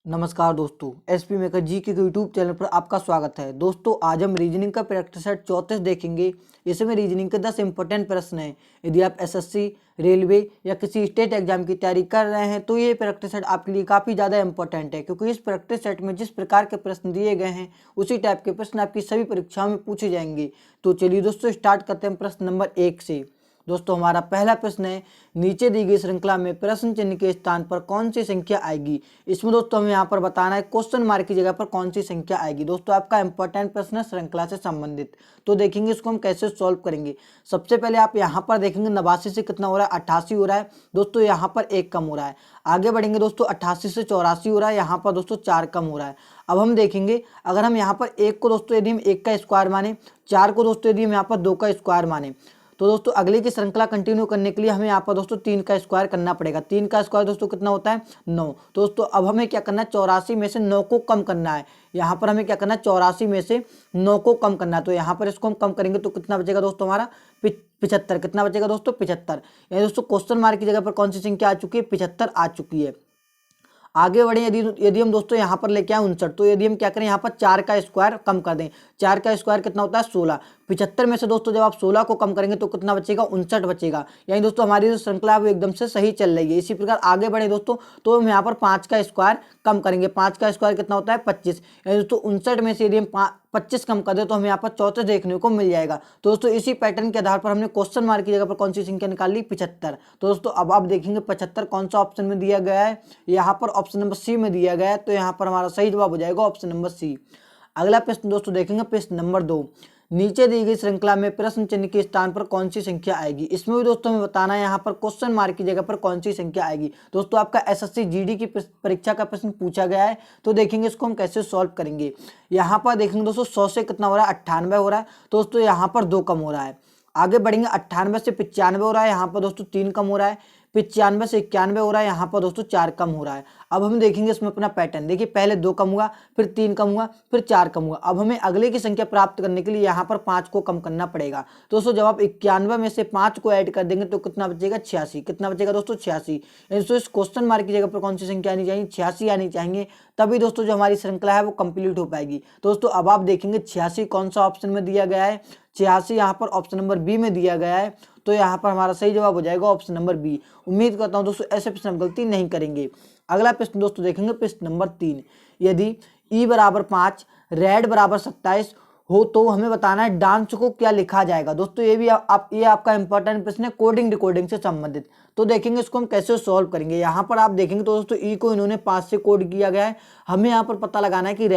नमस्कार दोस्तों, SP maker जी के यूट्यूब चैनल पर आपका स्वागत है। दोस्तों, आज हम रीजनिंग का प्रैक्टिस सेट 34 देखेंगे। इसमें रीजनिंग के 10 इंपॉर्टेंट प्रश्न हैं। यदि आप एसएससी, रेलवे या किसी स्टेट एग्जाम की तैयारी कर रहे हैं तो ये प्रैक्टिस सेट आपके लिए काफ़ी ज़्यादा इंपॉर्टेंट है, क्योंकि इस प्रैक्टिस सेट में जिस प्रकार के प्रश्न दिए गए हैं उसी टाइप के प्रश्न आपकी सभी परीक्षाओं में पूछे जाएंगे। तो चलिए दोस्तों, स्टार्ट करते हैं प्रश्न नंबर 1 से। दोस्तों, हमारा पहला प्रश्न है, नीचे दी गई श्रृंखला में प्रश्न चिन्ह के स्थान पर कौन सी संख्या आएगी। इसमें दोस्तों हमें यहाँ पर बताना है क्वेश्चन मार्क की जगह पर कौन सी संख्या आएगी। दोस्तों, आपका इंपॉर्टेंट प्रश्न है श्रृंखला से संबंधित। तो देखेंगे इसको हम कैसे सॉल्व करेंगे। सबसे पहले आप यहाँ पर देखेंगे 89 से कितना हो रहा है, 88 हो रहा है। दोस्तों, यहाँ पर 1 कम हो रहा है। आगे बढ़ेंगे दोस्तों, 88 से 84 हो रहा है, यहाँ पर दोस्तों 4 कम हो रहा है। अब हम देखेंगे, अगर हम यहाँ पर 1 को दोस्तों यदि हम 1 का स्क्वायर माने, 4 को दोस्तों यदि हम यहाँ पर 2 का स्क्वायर माने, तो दोस्तों अगले की श्रृंखला कंटिन्यू करने के लिए हमें यहाँ पर दोस्तों 3 का स्क्वायर करना पड़ेगा। 3 का स्क्वायर दोस्तों कितना होता है, 9। तो दोस्तों अब हमें क्या करना है, 84 में से 9 को कम करना है। यहाँ पर हमें क्या करना है, 84 में से 9 को कम करना है। तो यहाँ पर इसको हम कम करेंगे तो कितना बचेगा दोस्तों, हमारा 75। कितना बचेगा दोस्तों, 75। यानी दोस्तों क्वेश्चन मार्क की जगह पर कौन सी संख्या आ चुकी है, 75 आ चुकी है। आगे बढ़े, यदि हम दोस्तों यहाँ पर लेके आए 59, तो यदि हम क्या करें, यहाँ पर 4 का स्क्वायर कम कर दें। 4 का स्क्वायर कितना होता है, 16। 75 में से दोस्तों जब आप 16 को कम करेंगे तो कितना बचेगा, 59 बचेगा। यानी दोस्तों हमारी जो श्रृंखला है वो एकदम से सही चल रही है। इसी प्रकार आगे बढ़े दोस्तों, तो हम यहाँ पर 5 का स्क्वायर कम करेंगे। 5 का स्क्वायर कितना होता है, 25। यानी दोस्तों 59 में से यदि हम 25 कम कर दे तो हमें यहाँ पर 34 देखने को मिल जाएगा। तो दोस्तों इसी पैटर्न के आधार पर हमने क्वेश्चन मार्क की जगह पर कौन सी संख्या निकाल ली, 75। तो दोस्तों अब आप देखेंगे 75 कौन सा ऑप्शन में दिया गया है, यहाँ पर ऑप्शन नंबर सी में दिया गया है। तो यहाँ पर हमारा सही जवाब हो जाएगा ऑप्शन नंबर सी। अगला प्रश्न दोस्तों देखेंगे, प्रश्न नंबर 2, नीचे दी गई श्रृंखला में प्रश्न चिन्ह के स्थान पर कौन सी संख्या आएगी। इसमें भी दोस्तों हमें बताना है यहाँ पर क्वेश्चन मार्क की जगह पर कौन सी संख्या आएगी। दोस्तों आपका एसएससी जीडी की परीक्षा का प्रश्न पूछा गया है, तो देखेंगे इसको हम कैसे सॉल्व करेंगे। यहाँ पर देखेंगे दोस्तों 100 से कितना हो रहा है, 98 हो रहा है। तो दोस्तों यहाँ पर 2 कम हो रहा है। आगे बढ़ेंगे, 98 से 95 हो रहा है, यहाँ पर दोस्तों 3 कम हो रहा है। 95 से 91 हो रहा है, यहाँ पर दोस्तों 4 कम हो रहा है। अब हम देखेंगे इसमें अपना पैटर्न। देखिए, पहले 2 कम हुआ, फिर 3 कम हुआ, फिर 4 कम हुआ। अब हमें अगले की संख्या प्राप्त करने के लिए यहाँ पर 5 को कम करना पड़ेगा। तो दोस्तों जब आप 91 में से 5 को ऐड कर देंगे तो कितना बचेगा, 86। कितना बचेगा दोस्तों, 86। दोस्तों इस क्वेश्चन मार्क की जगह पर कौन सी संख्या आनी चाहिए, 86 आनी चाहिए। तभी दोस्तों जो हमारी श्रृंखला है वो कंप्लीट हो पाएगी। दोस्तों अब आप देखेंगे 86 कौन सा ऑप्शन में दिया गया है, 86 यहाँ पर ऑप्शन नंबर बी में दिया गया है। तो यहाँ पर हमारा सही जवाब हो जाएगा ऑप्शन नंबर बी। उम्मीद करता हूँ दोस्तों ऐसे प्रश्न हम गलती नहीं करेंगे। अगला प्रश्न दोस्तों देखेंगे, प्रश्न नंबर 3, यदि ई बराबर 5, रेड बराबर 27 हो तो हमें बताना है डांस को क्या लिखा जाएगा। दोस्तों ये भी ये आपका इंपॉर्टेंट प्रश्न है कोडिंग डिकोडिंग से संबंधित। तो देखेंगे इसको हम कैसे सॉल्व करेंगे। यहाँ पर आप देखेंगे तो दोस्तों ई को इन्होंने 5 से कोड किया गया है। हमें यहाँ पर पता लगाना है कि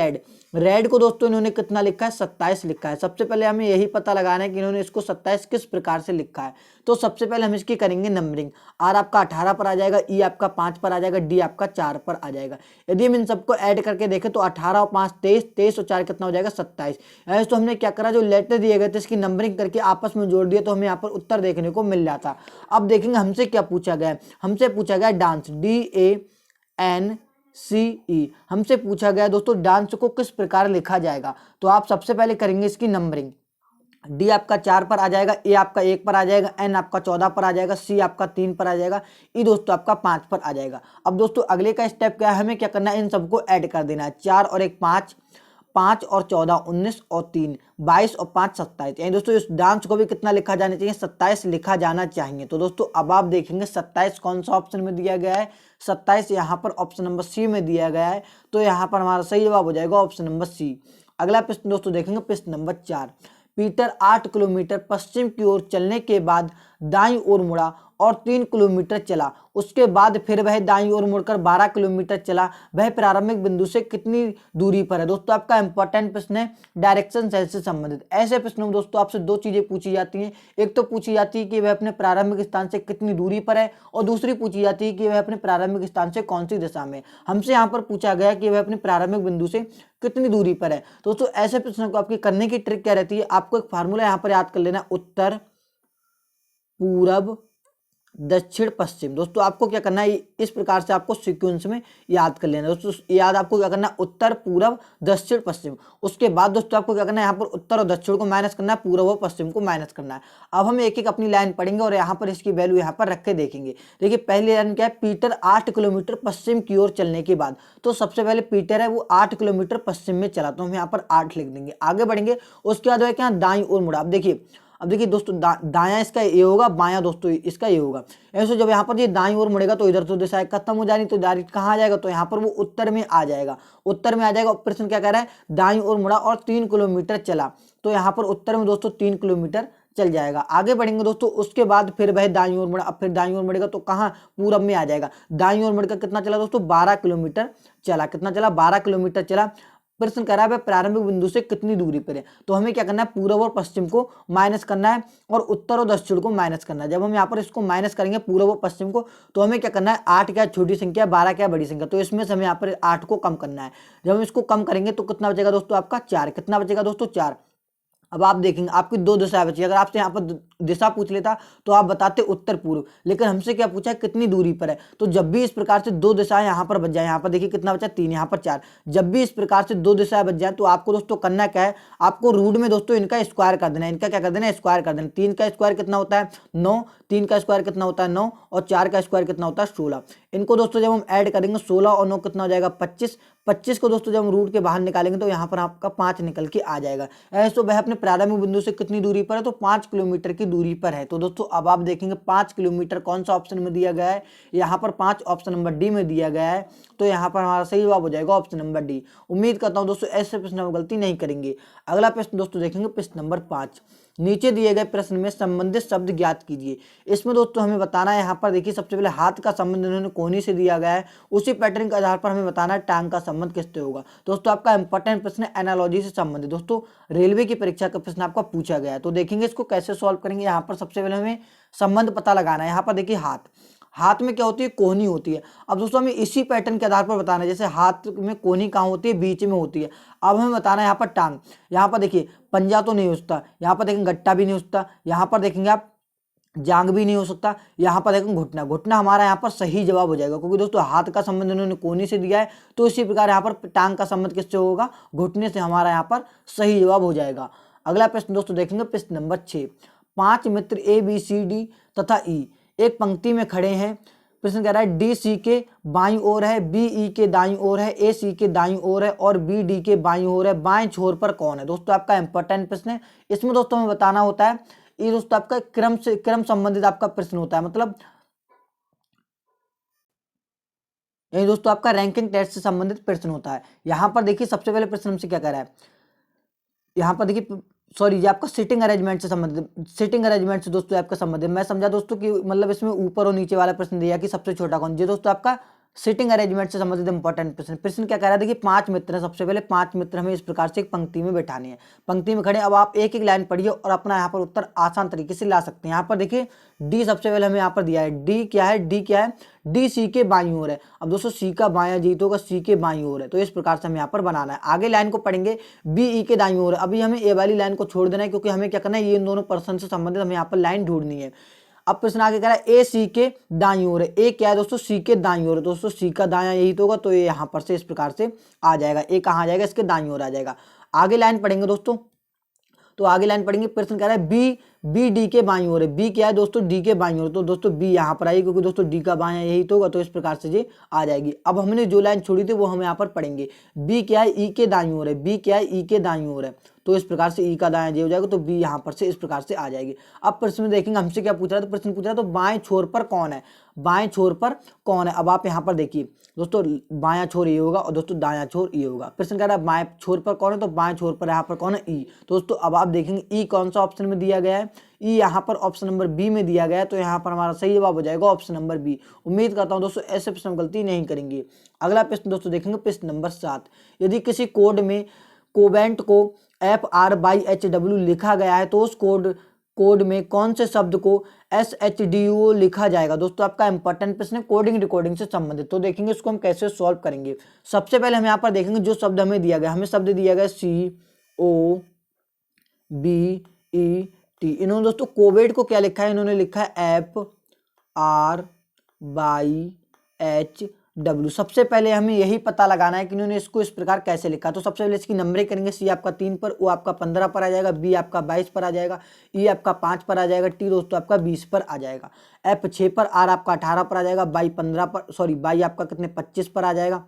रेड को दोस्तों इन्होंने कितना लिखा है, 27 लिखा है। सबसे पहले हमें यही पता लगाना है कि इन्होंने इसको 27 किस प्रकार से लिखा है। तो सबसे पहले हम इसकी करेंगे नंबरिंग। आर आपका 18 पर आ जाएगा, ई आपका 5 पर आ जाएगा, डी आपका 4 पर आ जाएगा। यदि हम इन सबको ऐड करके देखें तो 18 और 5 23, 23 और 4 कितना हो जाएगा, 27। ऐसे तो हमने क्या करा, जो लेटर दिए गए थे इसकी नंबरिंग करके आपस में जोड़ दिया तो हमें यहाँ पर उत्तर देखने को मिल जाता। अब देखेंगे हमसे क्या पूछा गया है। हमसे पूछा गया डांस, DANCE। हमसे पूछा गया दोस्तों डांस को किस प्रकार लिखा जाएगा। तो आप सबसे पहले करेंगे इसकी नंबरिंग। डी आपका 4 पर आ जाएगा, ए आपका 1 पर आ जाएगा, एन आपका 14 पर आ जाएगा, सी आपका 3 पर आ जाएगा, ई दोस्तों आपका 5 पर आ जाएगा। अब दोस्तों अगले का स्टेप क्या है, हमें क्या करना है, इन सबको ऐड कर देना है। 4 और 1 5, 5 और 14 19 और 3 22 और 5 27। यानी दोस्तों इस डांस को भी कितना लिखा जाना चाहिए, 27 लिखा जाना चाहिए। तो दोस्तों अब आप देखेंगे 27 कौन सा ऑप्शन में दिया गया है, 27 यहाँ पर ऑप्शन नंबर सी में दिया गया है। तो यहाँ पर हमारा सही जवाब हो जाएगा ऑप्शन नंबर सी। अगला प्रश्न दोस्तों देखेंगे, प्रश्न नंबर 4, पीटर 8 किलोमीटर पश्चिम की ओर चलने के बाद दाईं ओर मुड़ा और 3 किलोमीटर चला। उसके बाद फिर वह दाईं ओर मुड़कर 12 किलोमीटर चला। वह प्रारंभिक बिंदु से कितनी दूरी पर है। दोस्तों आपका इंपॉर्टेंट प्रश्न है डायरेक्शन सेंस से संबंधित। ऐसे प्रश्नों में दोस्तों आपसे 2 चीजें पूछी जाती हैं। एक तो पूछी जाती है कि वह अपने प्रारंभिक स्थान से कितनी दूरी पर है, और दूसरी पूछी जाती है कि वह अपने प्रारंभिक स्थान से कौन सी दिशा में। हमसे यहाँ पर पूछा गया कि वह अपने प्रारंभिक बिंदु से कितनी दूरी पर है। दोस्तों ऐसे प्रश्नों को आपकी करने की ट्रिक क्या रहती है, आपको एक फार्मूला यहाँ पर याद कर लेना, उत्तर पूरब दक्षिण पश्चिम। दोस्तों आपको क्या करना है, इस प्रकार से आपको सीक्वेंस में याद कर लेना है। दोस्तों याद आपको क्या करना है, उत्तर पूर्व दक्षिण पश्चिम। उसके बाद दोस्तों आपको क्या करना है, यहाँ पर उत्तर और दक्षिण को माइनस करना है, पूर्व और पश्चिम को माइनस करना है। अब हम एक एक अपनी लाइन पढ़ेंगे और यहाँ पर इसकी वैल्यू यहाँ पर रख के देखेंगे। देखिए पहली लाइन क्या है, पीटर 8 किलोमीटर पश्चिम की ओर चलने के बाद। तो सबसे पहले पीटर है वो 8 किलोमीटर पश्चिम में चला, तो हम यहाँ पर 8 लिख देंगे। आगे बढ़ेंगे, उसके बाद क्या दाईं ओर मुड़ा। अब देखिए दोस्तों दायां इसका ये होगा, बायां दोस्तों इसका ये होगा। ऐसे जब यहाँ पर ये दाईं ओर मुड़ेगा तो इधर तो दिशा खत्म हो जानी, तो डायरेक्ट कहाँ आ जाएगा, तो यहाँ पर वो उत्तर में आ जाएगा। उत्तर में आ जाएगा। प्रश्न क्या कह रहा है, दाईं ओर मुड़ा और 3 किलोमीटर चला, तो यहाँ पर उत्तर में दोस्तों 3 किलोमीटर चल जाएगा। आगे बढ़ेंगे दोस्तों, उसके बाद फिर वह दाईं ओर मुड़ा। अब फिर दाईं ओर मुड़ेगा तो कहाँ, पूरब में आ जाएगा। दाईं ओर मुड़कर कितना चला दोस्तों, 12 किलोमीटर चला। कितना चला, 12 किलोमीटर चला। प्रश्न कह रहा है प्रारंभिक बिंदु से कितनी दूरी पर है, तो हमें क्या करना है, पूर्व और पश्चिम को माइनस करना है और उत्तर और दक्षिण को माइनस करना है। जब हम यहाँ पर इसको माइनस करेंगे पूर्व और पश्चिम को, तो हमें क्या करना है, 8 क्या छोटी संख्या, 12 क्या बड़ी संख्या, तो इसमें से हमें यहाँ पर 8 को कम करना है। जब हम इसको कम करेंगे तो कितना बचेगा दोस्तों, आपका 4। कितना बचेगा दोस्तों, 4। अब आप देखेंगे आपकी 2 दिशाएं बची। अगर आपसे यहाँ पर दिशा पूछ लेता तो आप बताते उत्तर पूर्व, लेकिन हमसे क्या पूछा है, कितनी दूरी पर है। तो जब भी इस प्रकार से 2 दिशाएं यहाँ पर बच जाए, यहाँ पर देखिए कितना बचा, 3, यहाँ पर 4। जब भी इस प्रकार से 2 दिशाएं बच जाए तो आपको दोस्तों करना क्या है, आपको रूट में दोस्तों इनका स्क्वायर कर देना है। इनका क्या कर देना है, स्क्वायर कर देना। 3 का स्क्वायर कितना होता है, 9। 3 का स्क्वायर कितना होता है, 9। और 4 का स्क्वायर कितना होता है, 16। इनको दोस्तों जब हम ऐड करेंगे 16 और 9 कितना हो जाएगा, 25। 25 को दोस्तों जब हम रूट के बाहर निकालेंगे तो यहाँ पर आपका 5 निकल के आ जाएगा। ऐसे तो वह अपने प्रारंभिक बिंदु से कितनी दूरी पर है, तो 5 किलोमीटर की दूरी पर है। तो दोस्तों अब आप देखेंगे 5 किलोमीटर कौन सा ऑप्शन में दिया गया है, यहाँ पर 5 ऑप्शन नंबर डी में दिया गया है। तो यहाँ पर हमारा सही जवाब हो जाएगा ऑप्शन नंबर डी। उम्मीद करता हूँ दोस्तों ऐसे प्रश्न में गलती नहीं करेंगे। अगला प्रश्न दोस्तों देखेंगे, प्रश्न नंबर 5। नीचे दिए गए प्रश्न में संबंधित शब्द ज्ञात कीजिए। इसमें दोस्तों हमें बताना है, यहाँ पर देखिए सबसे पहले हाथ का संबंध इन्होंने कोहनी से दिया गया है, उसी पैटर्न के आधार पर हमें बताना है टांग का संबंध किससे होगा। दोस्तों आपका इंपॉर्टेंट प्रश्न है एनालॉजी से संबंधित। दोस्तों रेलवे की परीक्षा का प्रश्न आपका पूछा गया है, तो देखेंगे इसको कैसे सॉल्व करेंगे। यहाँ पर सबसे पहले हमें संबंध पता लगाना है। यहाँ पर देखिए हाथ, हाथ में क्या होती है, कोहनी होती है। अब दोस्तों हमें इसी पैटर्न के आधार पर बताना है, जैसे हाथ में कोहनी कहाँ होती है, बीच में होती है। अब हमें बताना है यहाँ पर टांग। यहाँ पर देखिए पंजा तो नहीं हो सकता, यहाँ पर देखेंगे गट्टा भी नहीं हो सकता, यहाँ पर देखेंगे आप जांग भी नहीं हो सकता, यहाँ पर देखेंगे घुटना। घुटना हमारा यहाँ पर सही जवाब हो जाएगा, क्योंकि दोस्तों हाथ का संबंध इन्होंने कोहनी से दिया है, तो इसी प्रकार यहाँ पर टांग का संबंध किससे होगा, घुटने से हमारा यहाँ पर सही जवाब हो जाएगा। अगला प्रश्न दोस्तों देखेंगे, प्रश्न नंबर 6। 5 मित्र ए बी सी डी तथा ई एक पंक्ति में खड़े हैं। प्रश्न कह रहा है डी सी के बाईं ओर है, बी ई के दाईं ओर है, ए सी के दाईं ओर है और बी डी के बाईं ओर है। बाएं छोर पर कौन है। दोस्तों आपका इंपॉर्टेंट प्रश्न है। इसमें दोस्तों हमें बताना होता है, ये दोस्तों आपका क्रम संबंधित आपका प्रश्न होता है, मतलब ये दोस्तों आपका रैंकिंग टेस्ट से संबंधित प्रश्न होता है। यहाँ पर देखिए सबसे पहले प्रश्न हमसे क्या कह रहा है, यहाँ पर देखिए सॉरी ये आपका सिटिंग अरेंजमेंट से संबंधित, सिटिंग अरेंजमेंट से दोस्तों आपका संबंधित। मैं समझा दोस्तों कि मतलब इसमें ऊपर और नीचे वाला प्रश्न दिया कि सबसे छोटा कौन। ये दोस्तों आपका सिटिंग अरेंजमेंट से संबंधित इंपॉर्टेंट प्रश्न। प्रश्न क्या कह रहा है, देखिए 5 मित्र हैं। सबसे पहले 5 मित्र हमें इस प्रकार से एक पंक्ति में बैठाने हैं, पंक्ति में खड़े। अब आप एक एक लाइन पढ़िए और अपना यहाँ पर उत्तर आसान तरीके से ला सकते हैं। यहाँ पर देखिए डी सबसे पहले हमें यहाँ पर दिया है, डी क्या है, डी क्या है, डी सी के बाईं ओर है। अब दोस्तों सी का बायां जीत होगा, सी के बाईं ओर है, तो इस प्रकार से हमें यहाँ पर बनाना है। आगे लाइन को पढ़ेंगे, बी ई के दाईं ओर है। अभी हमें ए वाली लाइन को छोड़ देना है, क्योंकि हमें क्या करना है, ये इन दोनों पर्सन से संबंधित हमें यहाँ पर लाइन ढूंढनी है। अब प्रश्न आगे कह रहा है ए सी के दाईं ओर है। ए क्या है दोस्तों, सी के दाईं ओर है। दोस्तों सी का दायां यही तो होगा, तो ये यहाँ पर से इस प्रकार से आ जाएगा। ए कहाँ आ जाएगा, इसके दाईं ओर आ जाएगा। आगे लाइन पढ़ेंगे दोस्तों, तो आगे लाइन पढ़ेंगे। प्रश्न कह रहा है बी डी के बाईं ओर है। बी क्या है दोस्तों, डी के बाईं ओर, तो दोस्तों बी यहाँ पर आएगी, क्योंकि दोस्तों डी का बायां यही तो होगा, तो इस प्रकार से ये आ जाएगी। अब हमने जो लाइन छोड़ी थी वो हम यहाँ पर पढ़ेंगे। बी क्या है, ई के दाईं ओर है। बी क्या है, ई के दाईं ओर है, तो इस प्रकार से ई का दायां ये हो जाएगा, तो बी यहाँ पर से इस प्रकार से आ जाएगी। अब प्रश्न में देखेंगे हमसे क्या पूछ रहा है, तो प्रश्न पूछ रहा है तो बाएं छोर पर कौन है, बाएं छोर पर कौन है। अब आप यहाँ पर देखिए दोस्तों बायां छोर ये होगा और दोस्तों दायां छोर ये होगा। प्रश्न कह रहा है बाएं छोर पर कौन है, तो बाएं छोर पर यहाँ पर कौन है, ई। दोस्तों अब आप देखेंगे ई कौन सा ऑप्शन में दिया गया है, ई यहाँ पर ऑप्शन नंबर बी में दिया गया है, तो यहाँ पर हमारा सही जवाब हो जाएगा ऑप्शन नंबर बी। उम्मीद करता हूँ दोस्तों ऐसे प्रश्न गलती नहीं करेंगे। अगला प्रश्न दोस्तों देखेंगे, प्रश्न नंबर 7। यदि किसी कोड में कोवेंट को FR/HW लिखा गया है, तो उस कोड में कौन से शब्द को SHDO लिखा जाएगा। दोस्तों आपका इंपॉर्टेंट प्रश्न है कोडिंग रिकॉर्डिंग से संबंधित, तो देखेंगे इसको हम कैसे सॉल्व करेंगे। सबसे पहले हम यहाँ पर देखेंगे जो शब्द हमें दिया गया, हमें शब्द दिया गया COBET। इन्होंने दोस्तों कोवेट को क्या लिखा है, इन्होंने लिखा है आर बाई एच डब्ल्यू। सबसे पहले हमें यही पता लगाना है कि इन्होंने इसको इस प्रकार कैसे लिखा। तो सबसे पहले इसकी नंबरिंग करेंगे। सी आपका 3 पर, ओ आपका 15 पर आ जाएगा, बी आपका 22 पर आ जाएगा, ई आपका 5 पर आ जाएगा, टी दोस्तों आपका 20 पर आ जाएगा, एफ 6 पर, आर आपका 18 पर आ जाएगा, बाई आपका कितने 25 पर आ जाएगा,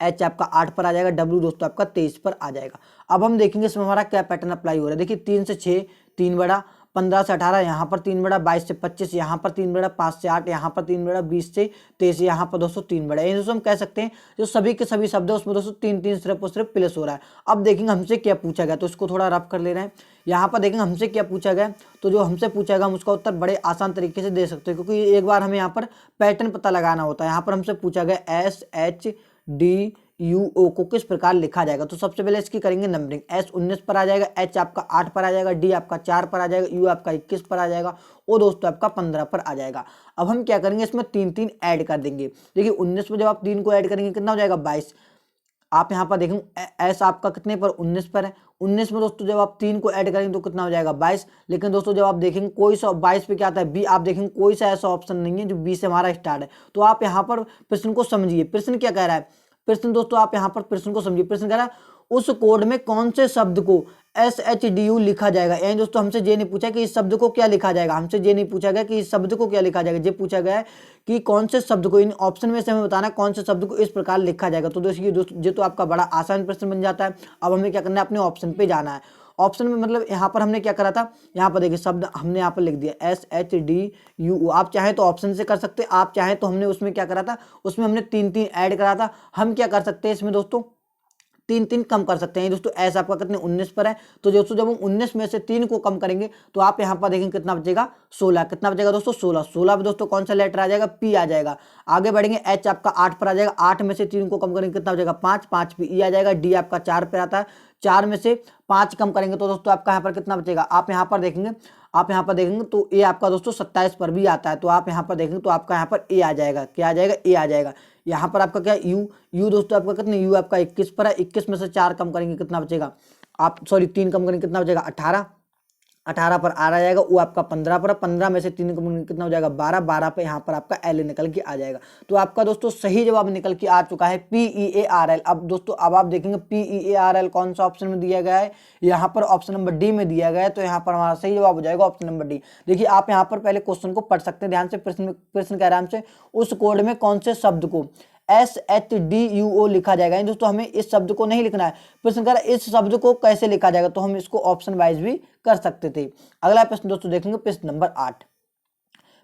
एच आपका 8 पर आ जाएगा, डब्ल्यू दोस्तों आपका 23 पर आ जाएगा। अब हम देखेंगे इसमें हमारा क्या पैटर्न अप्लाई हो रहा है। देखिए 3 से 6 3 बड़ा, 15 से 18 यहाँ पर 3 बड़ा, 22 से 25 यहाँ पर 3 बड़ा, 5 से 8 यहाँ पर 3 बड़ा, 20 से 23 यहाँ पर दोस्तों 3 बड़ा। ये दोस्तों हम कह सकते हैं जो सभी के सभी शब्द है उसमें दोस्तों 3 सिर्फ और सिर्फ प्लस हो रहा है। अब देखेंगे हमसे क्या पूछा गया, तो इसको थोड़ा रफ कर ले रहे हैं। यहाँ पर देखेंगे हमसे क्या पूछा गया, तो जो हमसे पूछा गया हम उसका उत्तर बड़े आसान तरीके से दे सकते हैं, क्योंकि एक बार हमें यहाँ पर पैटर्न पता लगाना होता है। यहाँ पर हमसे पूछा गया SHD UO को किस प्रकार लिखा जाएगा। तो सबसे पहले इसकी करेंगे नंबरिंग। S 19 पर आ जाएगा, H आपका 8 पर आ जाएगा, D आपका 4 पर आ जाएगा, U आपका 21 पर आ जाएगा, O दोस्तों आपका 15 पर आ जाएगा। अब हम क्या करेंगे, इसमें 3 ऐड कर देंगे। देखिए 19 में जब आप 3 को ऐड करेंगे कितना हो जाएगा 22। आप यहाँ पर देखेंगे S आपका कितने पर 19 पर है। 19 में दोस्तों जब आप 3 को ऐड करेंगे तो कितना हो जाएगा 22। लेकिन दोस्तों जब आप देखेंगे कोई सा 22 पे क्या आता है बी, आप देखेंगे कोई सा ऐसा ऑप्शन नहीं है जो बी से हमारा स्टार्ट है। तो आप यहाँ पर प्रश्न को समझिए, प्रश्न क्या कह रहा है। प्रश्न दोस्तों आप यहाँ पर प्रश्न को समझिए। प्रश्न कह रहा है उस कोड में कौन से शब्द को SHDU लिखा जाएगा। यानी दोस्तों हमसे ये नहीं पूछा कि इस शब्द को क्या लिखा जाएगा, हमसे ये नहीं पूछा गया कि इस शब्द को क्या लिखा जाएगा, ये पूछा गया है कि कौन से शब्द को, इन ऑप्शन में से हमें बताना है कौन से शब्द को इस प्रकार लिखा जाएगा। तो दोस्तों ये तो आपका बड़ा आसान प्रश्न बन जाता है। अब हमें क्या करना है, अपने ऑप्शन पे जाना है। ऑप्शन में मतलब यहाँ पर हमने क्या करा था, यहाँ पर देखिए शब्द हमने यहाँ पर लिख दिया SHDU। आप चाहे तो ऑप्शन से कर सकते हैं, आप चाहे तो हमने उसमें क्या करा था, उसमें हमने 3 ऐड करा था। हम क्या कर सकते हैं इसमें दोस्तों 3 कम कर सकते हैं। दोस्तों ऐसा आपका कितने 19 पर है, तो दोस्तों जब हम 19 में से 3 को कम करेंगे तो आप यहाँ पर देखेंगे कितना बचेगा 16। कितना बचेगा दोस्तों 16। 16 में दोस्तों कौन सा लेटर आ जाएगा, पी आ जाएगा। आगे बढ़ेंगे, एच आपका 8 पर आ जाएगा, 8 में से 3 को कम करेंगे कितना बचेगा 5, 5 पे ई आ जाएगा। डी आपका 4 पर आता है, 4 में से 5 कम करेंगे तो दोस्तों आपका यहाँ पर कितना बचेगा, आप यहाँ पर देखेंगे तो ए आपका दोस्तों 27 पर भी आता है। तो आप यहाँ पर देखेंगे तो आपका यहाँ पर ए आ जाएगा, क्या आ जाएगा, ए आ जाएगा। यहाँ पर आपका क्या यू दोस्तों आपका कितने, यू आपका 21 पर है। 21 में से 4 कम करेंगे कितना बचेगा, आप सॉरी 3 कम करेंगे कितना बचेगा 18। 18 पर आ जाएगा, वो आपका 15 पर, 15 में से 3 कितना हो जाएगा 12। 12 पे यहाँ पर आपका एल निकल के आ जाएगा। तो आपका दोस्तों सही जवाब निकल के आ चुका है PEARL। अब दोस्तों अब आप देखेंगे PEARL कौन सा ऑप्शन में दिया गया है, यहाँ पर ऑप्शन नंबर डी में दिया गया है। तो यहाँ पर हमारा सही जवाब हो जाएगा ऑप्शन नंबर डी। देखिए आप यहाँ पर पहले क्वेश्चन को पढ़ सकते हैं ध्यान से। प्रश्न कह रहा है हमसे उस कोड में कौन से शब्द को SHDUO लिखा जाएगा। दोस्तों हमें इस शब्द को नहीं लिखना है, प्रश्न कर इस शब्द को कैसे लिखा जाएगा, तो हम इसको ऑप्शन वाइज भी कर सकते थे। अगला प्रश्न दोस्तों देखेंगे प्रश्न नंबर 8।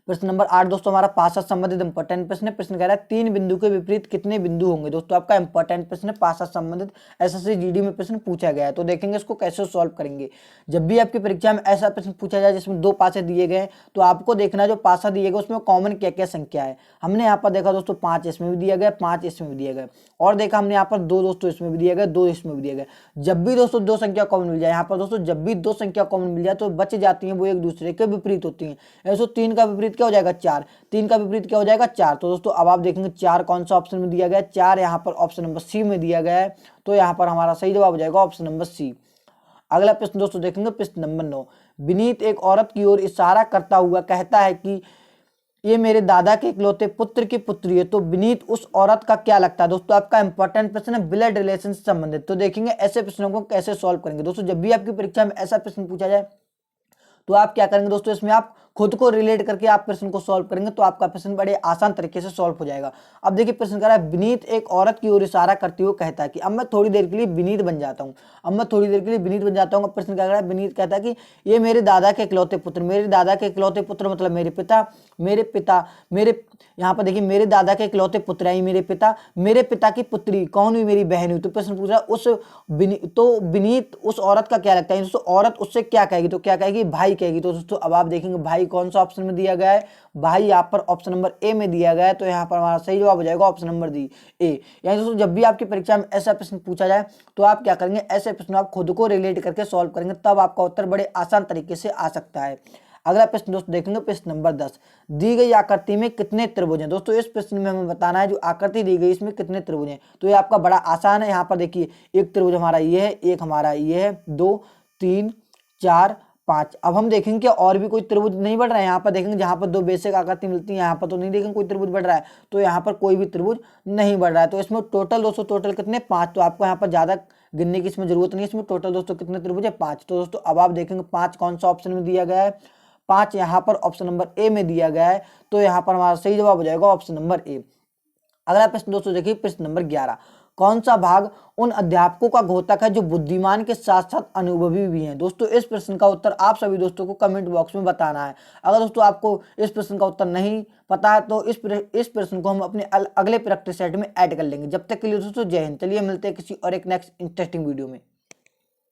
प्रश्न नंबर 8 दोस्तों हमारा पासा संबंधित इंपॉर्टेंट प्रश्न है। प्रश्न कह रहा है 3 बिंदु के विपरीत कितने बिंदु होंगे। दोस्तों आपका इंपॉर्टेंट प्रश्न है, पासा संबंधित SSC GD में प्रश्न पूछा गया है। तो देखेंगे इसको कैसे सॉल्व करेंगे। जब भी आपकी परीक्षा में ऐसा प्रश्न पूछा जाए जिसमें 2 पासे दिए गए तो आपको देखना है जो पासा दिए गए उसमें कॉमन क्या क्या संख्या है। हमने यहाँ पर देखा दोस्तों 5 इसमें भी दिया गया, 5 इसमें भी दिया गया, और देखा हमने यहाँ पर 2 दोस्तों इसमें भी दिया गया, 2 इसमें भी दिया गया। जब भी दोस्तों 2 संख्या कॉमन मिल जाए, यहाँ पर दोस्तों जब भी 2 संख्या कॉमन मिल जाए तो बच जाती है वो एक दूसरे के विपरीत होती है। दोस्तों 3 का विपरीत क्या हो जाएगा 4, 3 का विपरीत क्या हो जाएगा 4। तो दोस्तों अब आप देखेंगे 4 कौन सा ऑप्शन में दिया गया है, 4 यहाँ पर ऑप्शन नंबर सी में दिया गया है। तो यहाँ पर हमारा सही जवाब हो जाएगा ऑप्शन नंबर सी। अगला प्रश्न दोस्तों देखेंगे प्रश्न नंबर 9। विनीत एक औरत की ओर इशारा करता हुआ कहता है कि ये मेरे दादा के इकलौते पुत्र की पुत्री है। तो विनीत उस औरत का क्या लगता है। दोस्तों आपका इंपॉर्टेंट प्रश्न है ब्लड रिलेशन से संबंधित। तो देखेंगे ऐसे प्रश्नों को कैसे सॉल्व करेंगे। दोस्तों जब भी आपकी परीक्षा में ऐसा प्रश्न पूछा जाए तो आप क्या करेंगे दोस्तों, इसमें आप खुद को रिलेट करके आप प्रश्न को सॉल्व करेंगे तो आपका प्रश्न बड़े आसान तरीके से सॉल्व हो जाएगा। अब देखिए प्रश्न कर रहा है विनीत एक औरत की ओर इशारा करते हुए कहता है कि अब मैं थोड़ी देर के लिए विनीत बन जाता हूँ, अब मैं थोड़ी देर के लिए विनीत बन जाता हूँ। प्रश्न क्या कर रहा है, विनीत कहता है कि ये मेरे दादा के इकलौते पुत्र, मेरे दादा के इकलौते पुत्र मतलब मेरे पिता, मेरे यहाँ पर देखिए मेरे दादा के इकलौते पुत्र है मेरे पिता की पुत्री कौन हुई, मेरी बहन हुई। तो प्रश्न पूछ रहा है उस विनीत उस औरत का क्या लगता है। दोस्तों औरत उससे क्या कहेगी, तो क्या कहेगी भाई कहेगी। तो दोस्तों अब आप देखेंगे भाई कौन सा ऑप्शन में दिया गया है, भाई यहाँ पर ऑप्शन नंबर ए में दिया गया है। तो यहाँ पर हमारा सही जवाब हो जाएगा ऑप्शन नंबर डी ए। यानी दोस्तों जब भी आपकी परीक्षा में ऐसा प्रश्न पूछा जाए तो आप क्या करेंगे, ऐसे प्रश्न आप खुद को रिलेट करके सॉल्व करेंगे, तब आपका उत्तर बड़े आसान तरीके से आ सकता है। अगला प्रश्न दोस्तों देखेंगे प्रश्न नंबर 10। दी गई आकृति में कितने त्रिभुज हैं। दोस्तों इस प्रश्न में हमें बताना है जो आकृति दी गई इसमें कितने त्रिभुज हैं। तो ये आपका बड़ा आसान है। यहाँ पर देखिए एक त्रिभुज हमारा ये है, एक हमारा ये है, 2 3 4 5। अब हम देखेंगे कि और भी कोई त्रिभुज नहीं बढ़ रहा है। यहाँ पर देखेंगे जहाँ पर दो बेसिक आकृति मिलती है, यहाँ पर तो नहीं देखेंगे कोई त्रिभुज बढ़ रहा है, तो यहाँ पर कोई भी त्रिभुज नहीं बढ़ रहा है। तो इसमें टोटल दोस्तों टोटल कितने 5, तो आपको यहाँ पर ज़्यादा गिनने की इसमें जरूरत नहीं है। इसमें टोटल दोस्तों कितने त्रिभुज है 5। तो दोस्तों अब आप देखेंगे 5 कौन सा ऑप्शन में दिया गया है, 5 यहाँ पर ऑप्शन नंबर ए में दिया गया है। तो यहाँ पर हमारा सही जवाब हो जाएगा ऑप्शन नंबर ए। अगला प्रश्न दोस्तों देखिए प्रश्न नंबर 11, कौन सा भाग उन अध्यापकों का घोतक है जो बुद्धिमान के साथ साथ अनुभवी भी हैं। दोस्तों इस प्रश्न का उत्तर आप सभी दोस्तों को कमेंट बॉक्स में बताना है। अगर दोस्तों आपको इस प्रश्न का उत्तर नहीं पता है तो इस प्रश्न को हम अपने अगले प्रैक्टिस सेट में ऐड कर लेंगे। जब तक के लिए दोस्तों जय हिंद। चलिए मिलते हैं किसी और एक नेक्स्ट इंटरेस्टिंग वीडियो में।